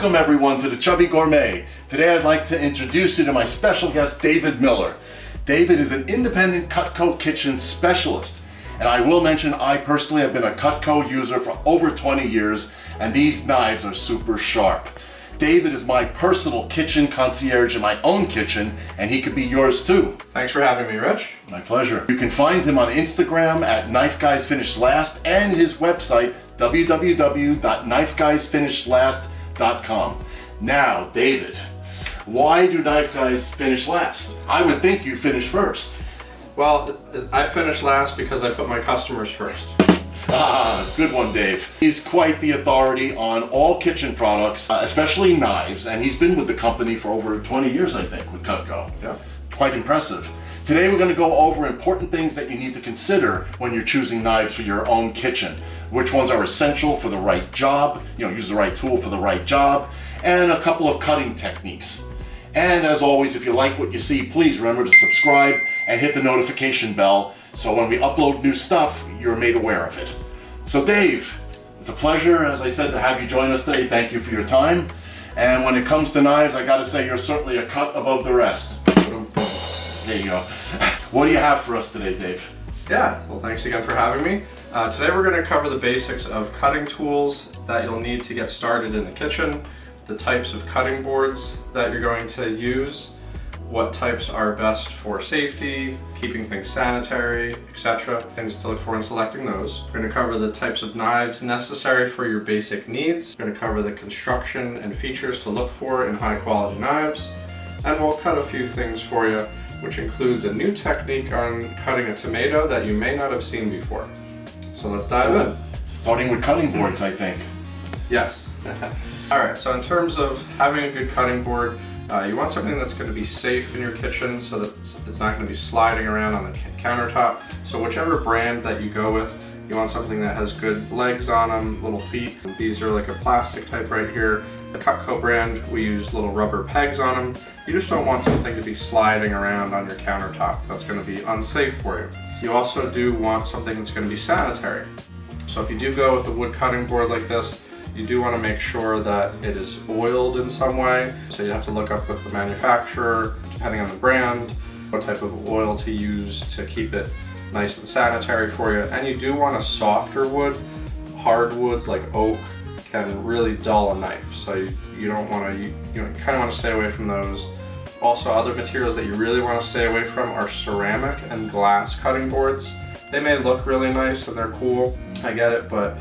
Welcome everyone to the Chubby Gourmet. Today I'd like to introduce you to my special guest, David Miller. David is an independent Cutco kitchen specialist. And I will mention, I personally have been a Cutco user for over 20 years, and these knives are super sharp. David is my personal kitchen concierge in my own kitchen, and he could be yours too. Thanks for having me, Rich. My pleasure. You can find him on Instagram at Knife Guys Finish Last and his website, www.knifeguysfinishlast.com. Now, David, why do Knife Guys finish last? I would think you finish first. Well, I finish last because I put my customers first. Ah, good one, Dave. He's quite the authority on all kitchen products, especially knives, and he's been with the company for over 20 years, I think, with Cutco. Yeah. Quite impressive. Today we're going to go over important things that you need to consider when you're choosing knives for your own kitchen. Which ones are essential for the right job, use the right tool for the right job, and a couple of cutting techniques. And as always, if you like what you see, please remember to subscribe and hit the notification bell so when we upload new stuff, you're made aware of it. So Dave, it's a pleasure, as I said, to have you join us today. Thank you for your time. And when it comes to knives, I gotta say you're certainly a cut above the rest. There you go. What do you have for us today, Dave? Yeah, well, thanks again for having me. Today we're going to cover the basics of cutting tools that you'll need to get started in the kitchen, the types of cutting boards that you're going to use, what types are best for safety, keeping things sanitary, etc. Things to look for in selecting those. We're going to cover the types of knives necessary for your basic needs. We're going to cover the construction and features to look for in high quality knives. And we'll cut a few things for you, which includes a new technique on cutting a tomato that you may not have seen before. So let's dive in. Starting with cutting boards, I think. Yes. Alright, so in terms of having a good cutting board, you want something that's going to be safe in your kitchen so that it's not going to be sliding around on the countertop. So whichever brand that you go with, you want something that has good legs on them, little feet. These are like a plastic type right here. The Cutco brand, we use little rubber pegs on them. You just don't want something to be sliding around on your countertop. That's going to be unsafe for you. You also do want something that's going to be sanitary. So if you do go with a wood cutting board like this, you do want to make sure that it is oiled in some way. So you have to look up with the manufacturer, depending on the brand, what type of oil to use to keep it nice and sanitary for you. And you do want a softer wood. Hardwoods like oak can really dull a knife, so you don't want to, you kind of want to stay away from those. Also, other materials that you really want to stay away from are ceramic and glass cutting boards. They may look really nice and they're cool, I get it, but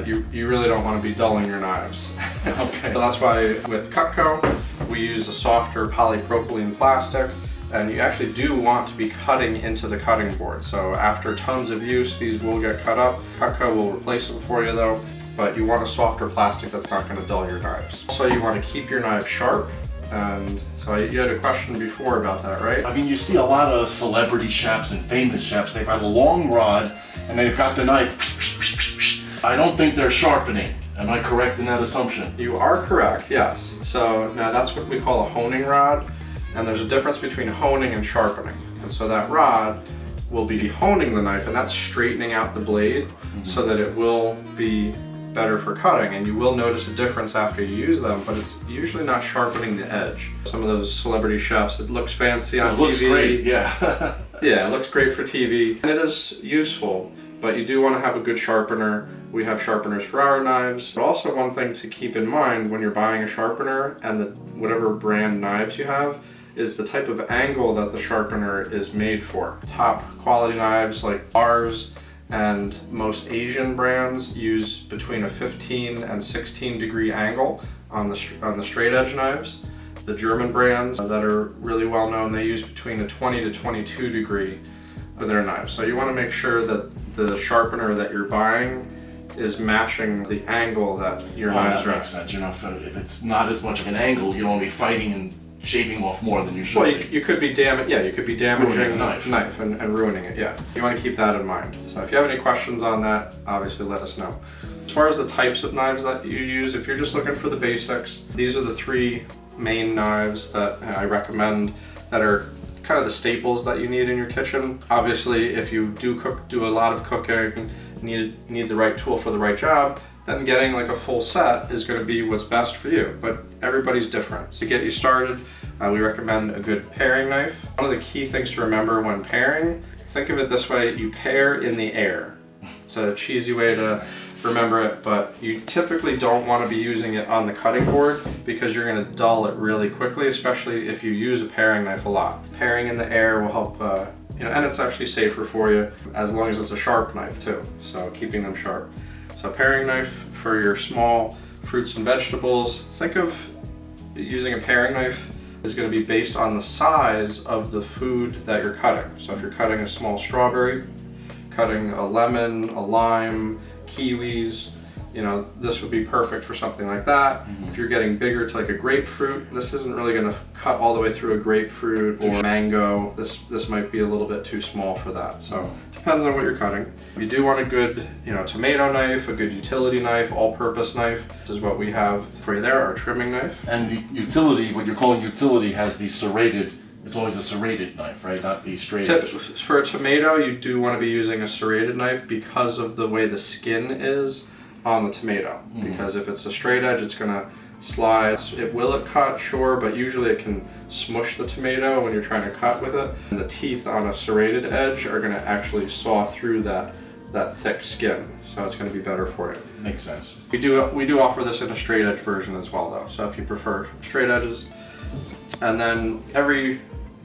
you really don't want to be dulling your knives. Okay. So that's why with Cutco, we use a softer polypropylene plastic, and you actually do want to be cutting into the cutting board. So after tons of use, these will get cut up. Cutco will replace them for you though, but you want a softer plastic that's not going to dull your knives. So you want to keep your knife sharp, and so you had a question before about that, right? I mean, you see a lot of celebrity chefs and famous chefs, they've got a long rod and they've got the knife. I don't think they're sharpening. Am I correct in that assumption? You are correct, yes. So now that's what we call a honing rod, and there's a difference between honing and sharpening. And so that rod will be honing the knife, and that's straightening out the blade so that it will be better for cutting, and you will notice a difference after you use them, but it's usually not sharpening the edge. Some of those celebrity chefs, it looks fancy on TV. It looks great, yeah. Yeah, it looks great for TV, and it is useful, but you do want to have a good sharpener. We have sharpeners for our knives. But also one thing to keep in mind when you're buying a sharpener and whatever brand knives you have is the type of angle that the sharpener is made for. Top quality knives like ours and most Asian brands use between a 15 and 16 degree angle on the straight edge knives. The German brands that are really well known, they use between a 20 to 22 degree for their knives. So you want to make sure that the sharpener that you're buying is matching the angle that your knives are at. That makes sense. If it's not as much of an angle, you don't want to be fighting and shaving off more than you should. Well, you could be damaging the knife and ruining it, yeah. You want to keep that in mind. So if you have any questions on that, obviously let us know. As far as the types of knives that you use, if you're just looking for the basics, these are the three main knives that I recommend that are kind of the staples that you need in your kitchen. Obviously, if you do a lot of cooking, need the right tool for the right job, then getting like a full set is going to be what's best for you, but everybody's different. To get you started, we recommend a good paring knife. One of the key things to remember when pairing, think of it this way: you pair in the air. It's a cheesy way to remember it, but you typically don't want to be using it on the cutting board because you're going to dull it really quickly, especially if you use a paring knife a lot. Pairing in the air will help, and it's actually safer for you as long as it's a sharp knife too, so keeping them sharp. So paring knife for your small fruits and vegetables. Think of using a paring knife is going to be based on the size of the food that you're cutting. So if you're cutting a small strawberry, cutting a lemon, a lime, kiwis, this would be perfect for something like that. If you're getting bigger to like a grapefruit, this isn't really going to cut all the way through a grapefruit or mango. This might be a little bit too small for that. So depends on what you're cutting. You do want a good, tomato knife, a good utility knife, all-purpose knife. This is what we have for you there, our trimming knife. And the utility, what you're calling utility, has the serrated. It's always a serrated knife, right? Not the straight edge. For a tomato, you do want to be using a serrated knife because of the way the skin is on the tomato. Because if it's a straight edge, it's going to slide. Will it cut? Sure, but usually it can smush the tomato when you're trying to cut with it. And the teeth on a serrated edge are going to actually saw through that thick skin, so it's going to be better for you. Makes sense. We do offer this in a straight edge version as well, though. So if you prefer straight edges, and then every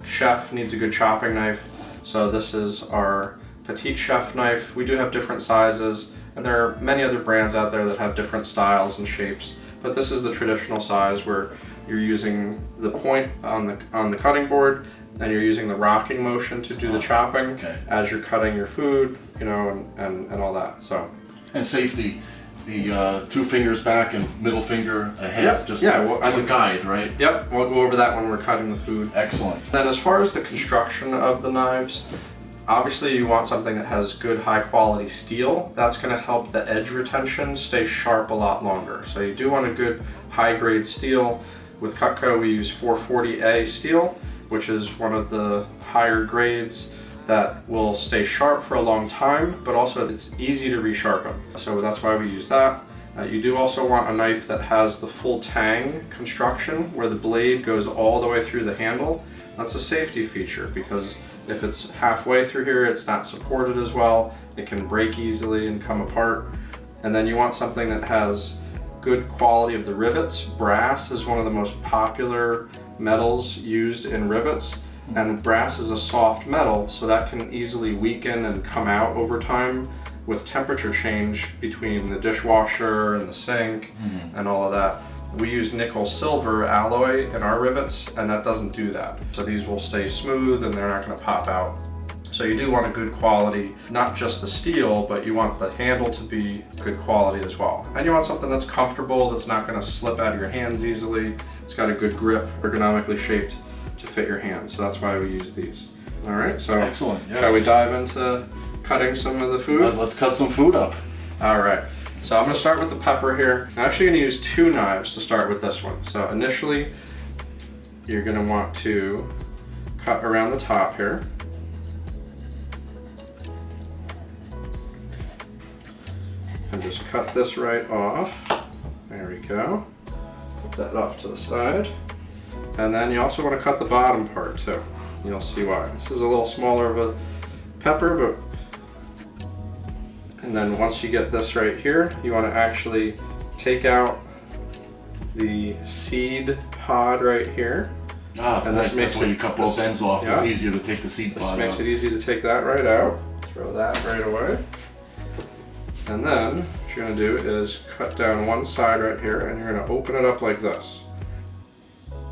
chef needs a good chopping knife. So this is our petite chef knife. We do have different sizes, and there are many other brands out there that have different styles and shapes, but this is the traditional size where you're using the point on the cutting board, and you're using the rocking motion to do the chopping as you're cutting your food, and all that. So, and safety, the 2 fingers back and middle finger ahead, as a guide, right? Yep, we'll go over that when we're cutting the food. Excellent. Then as far as the construction of the knives, obviously you want something that has good high quality steel. That's going to help the edge retention stay sharp a lot longer. So you do want a good high grade steel. With Cutco we use 440A steel, which is one of the higher grades that will stay sharp for a long time, but also it's easy to resharpen. So that's why we use that. You do also want a knife that has the full tang construction where the blade goes all the way through the handle. That's a safety feature because if it's halfway through here, it's not supported as well. It can break easily and come apart. And then you want something that has good quality of the rivets. Brass is one of the most popular metals used in rivets. And brass is a soft metal, so that can easily weaken and come out over time with temperature change between the dishwasher and the sink and all of that. We use nickel silver alloy in our rivets, and that doesn't do that. So these will stay smooth and they're not going to pop out. So you do want a good quality, not just the steel, but you want the handle to be good quality as well. And you want something that's comfortable, that's not going to slip out of your hands easily. It's got a good grip, ergonomically shaped to fit your hands, so that's why we use these. All right, so excellent. Yes. Shall we dive into cutting some of the food? Let's cut some food up. All right, so I'm going to start with the pepper here. I'm actually going to use 2 knives to start with this one. So initially, you're going to want to cut around the top here. And just cut this right off. There we go. Put that off to the side. And then you also want to cut the bottom part too. You'll see why. This is a little smaller of a pepper, and then once you get this right here, you want to actually take out the seed pod right here. And nice. That's why you cut both ends off. It's easier to take the seed pod out. This makes it easy to take that right out. Throw that right away. And then what you're going to do is cut down one side right here, and you're going to open it up like this.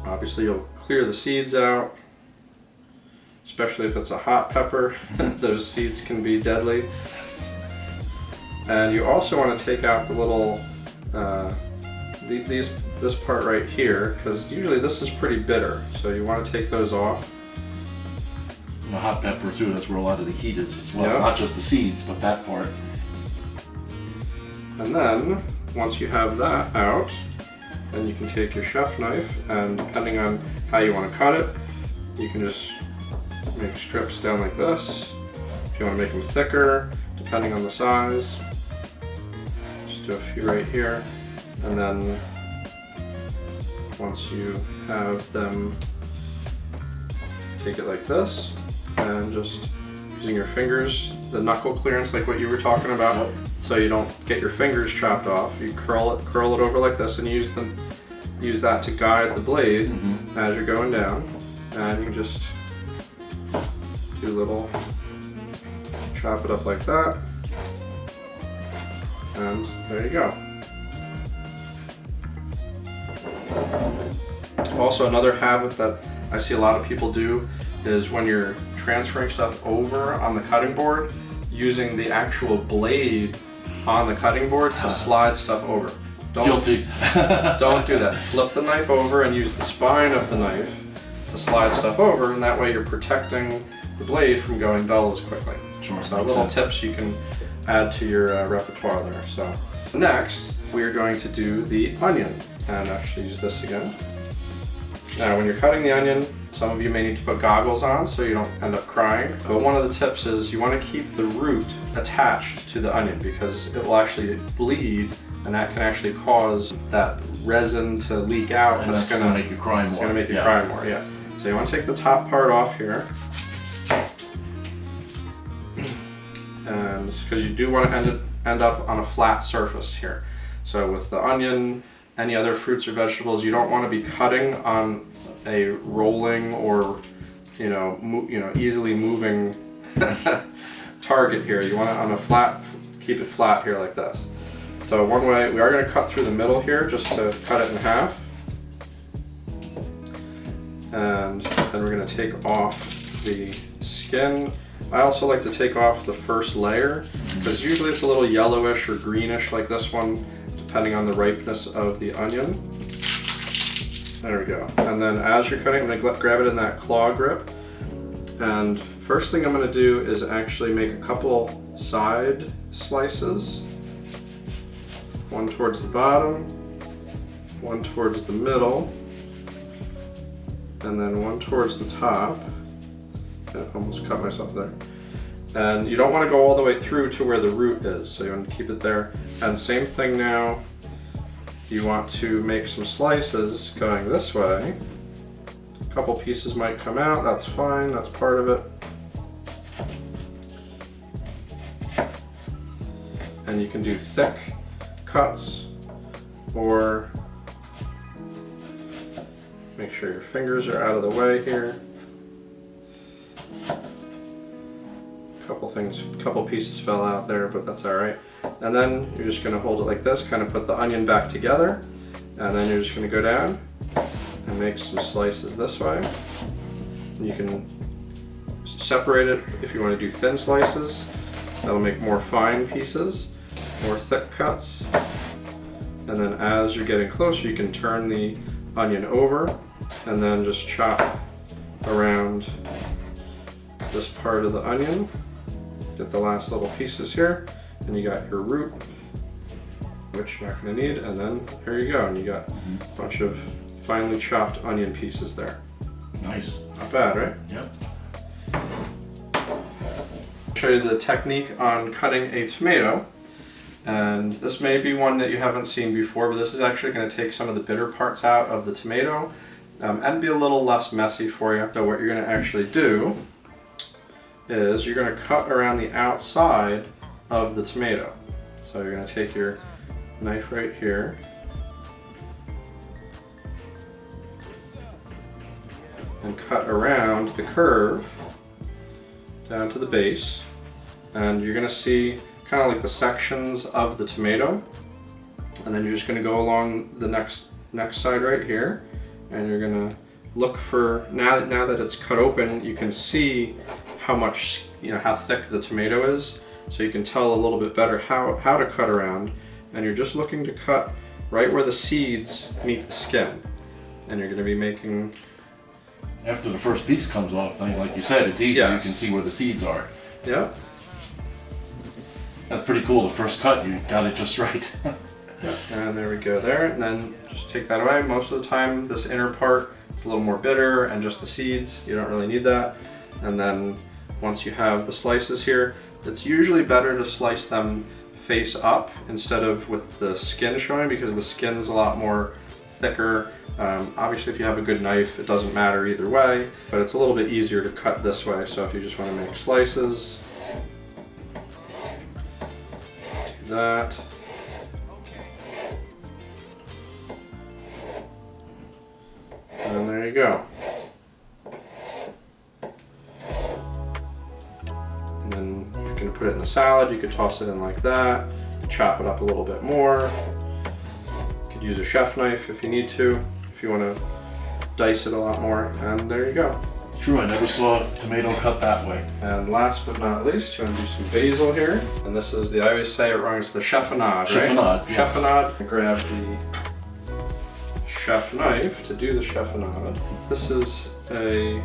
Obviously you'll clear the seeds out, especially if it's a hot pepper. Those seeds can be deadly. And you also want to take out the little, this part right here, because usually this is pretty bitter, so you want to take those off. And the hot pepper too, that's where a lot of the heat is as well. Not just the seeds, but that part. And then, once you have that out, then you can take your chef knife, and depending on how you want to cut it, you can just make strips down like this. If you want to make them thicker, depending on the size, just Just do a few right here, and then once you have them, take it like this, and just using your fingers, the knuckle clearance like what you were talking about, so you don't get your fingers chopped off. You curl it over like this, and use that to guide the blade as you're going down, and you can just do a little, chop it up like that, and there you go. Also, another habit that I see a lot of people do is when you're transferring stuff over on the cutting board, using the actual blade on the cutting board to slide stuff over. Guilty. Don't do that. Flip the knife over and use the spine of the knife to slide stuff over, and that way you're protecting the blade from going dull as quickly. Sure, so little tips you can add to your repertoire there. So next, we are going to do the onion, and actually use this again. Now, when you're cutting the onion, some of you may need to put goggles on so you don't end up crying. But one of the tips is you want to keep the root attached to the onion, because it will actually bleed, and that can actually cause that resin to leak out. And that's going to make you cry more. It's going to make you cry more, yeah. So you want to take the top part off here. And because you do want to end up on a flat surface here. So with the onion, any other fruits or vegetables, you don't want to be cutting on a rolling or easily moving target here. You want it on a flat, keep it flat here like this. So one way, we are going to cut through the middle here just to cut it in half. And then we're going to take off the skin. I also like to take off the first layer, because usually it's a little yellowish or greenish like this one, depending on the ripeness of the onion. There we go. And then as you're cutting, I'm going to grab it in that claw grip. And first thing I'm going to do is actually make a couple side slices. One towards the bottom, one towards the middle, and then one towards the top. I almost cut myself there. And you don't want to go all the way through to where the root is, so you want to keep it there. And same thing now, you want to make some slices going this way. A couple pieces might come out, that's fine, that's part of it. And you can do thick cuts, or make sure your fingers are out of the way here. Couple pieces fell out there, but that's all right. And then you're just going to hold it like this, kind of put the onion back together, and then you're just going to go down and make some slices this way. And you can separate it if you want to do thin slices. That'll make more fine pieces, more thick cuts. And then as you're getting closer, you can turn the onion over and then just chop around this part of the onion. Get the last little pieces here, and you got your root, which you're not going to need, and then here you go, and you got a bunch of finely chopped onion pieces there. Nice. Not bad, right? Yep. I'll show you the technique on cutting a tomato, and this may be one that you haven't seen before, but this is actually going to take some of the bitter parts out of the tomato and be a little less messy for you. So what you're going to actually do is you're going to cut around the outside of the tomato. So you're going to take your knife right here and cut around the curve down to the base, and you're going to see kind of like the sections of the tomato, and then you're just going to go along the next side right here, and you're going to look for, now that it's cut open, you can see how much, how thick the tomato is, so you can tell a little bit better how to cut around. And you're just looking to cut right where the seeds meet the skin, and you're going to be making. After the first piece comes off, like you said, it's easy. Yeah. You can see where the seeds are. Yeah. That's pretty cool. The first cut, you got it just right. Yeah. And there we go there, and then just take that away. Most of the time, this inner part, it's a little more bitter, and just the seeds, you don't really need that. And then once you have the slices here, it's usually better to slice them face up instead of with the skin showing, because the skin is a lot more thicker. Obviously if you have a good knife, it doesn't matter either way, but it's a little bit easier to cut this way. So if you just want to make slices, do that. And there you go. And then if you're going to put it in a salad, you could toss it in like that. You could chop it up a little bit more. You could use a chef knife if you need to, if you want to dice it a lot more. And there you go. True, I never saw a tomato cut that way. And last but not least, you want to do some basil here. And this is I always say it wrong, it's the chiffonade, right? Chiffonade, yes. Chiffonade. Grab the chef knife to do the chiffonade. This is a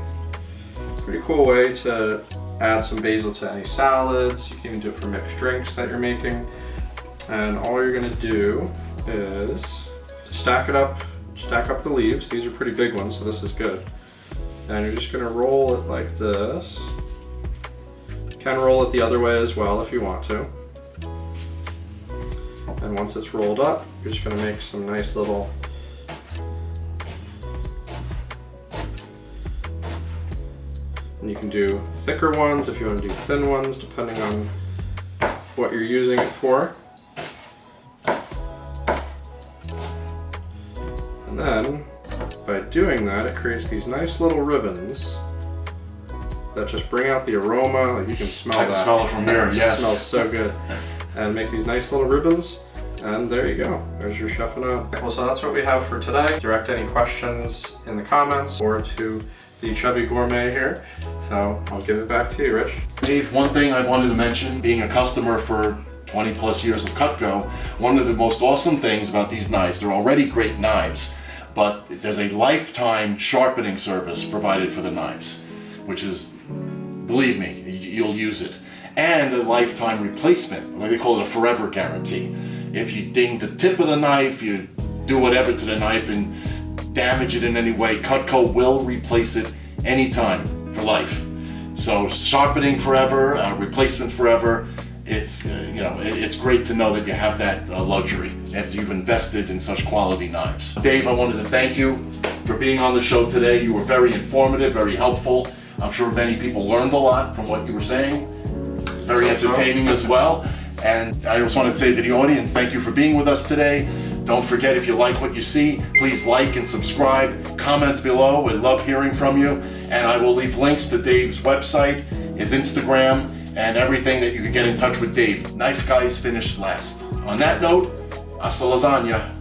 pretty cool way to add some basil to any salads. You can even do it for mixed drinks that you're making. And all you're gonna do is stack up the leaves. These are pretty big ones, so this is good. And you're just gonna roll it like this. You can roll it the other way as well if you want to. And once it's rolled up, you're just gonna make some nice little and you can do thicker ones if you want to do thin ones, depending on what you're using it for. And then, by doing that, it creates these nice little ribbons that just bring out the aroma. Like you can smell that. I can smell it from here, yes. It smells so good. And make these nice little ribbons. And there you go. There's your chiffonade. Well, so that's what we have for today. Direct any questions in the comments or to the Chubby Gourmet here. So I'll give it back to you, Rich. Dave, one thing I wanted to mention, being a customer for 20 plus years of Cutco, one of the most awesome things about these knives, they're already great knives, but there's a lifetime sharpening service provided for the knives, which is, believe me, you'll use it. And a lifetime replacement, like they call it a forever guarantee. If you ding the tip of the knife, you do whatever to the knife and damage it in any way, Cutco will replace it anytime for life. So sharpening forever, replacement forever. It's it's great to know that you have that luxury after you've invested in such quality knives. Dave, I wanted to thank you for being on the show today. You were very informative, very helpful. I'm sure many people learned a lot from what you were saying. Very entertaining as well. And I just want to say to the audience, thank you for being with us today. Don't forget, if you like what you see, please like and subscribe, comment below. We love hearing from you. And I will leave links to Dave's website, his Instagram, and everything that you can get in touch with Dave. Knife Guys finished last. On that note, hasta lasagna.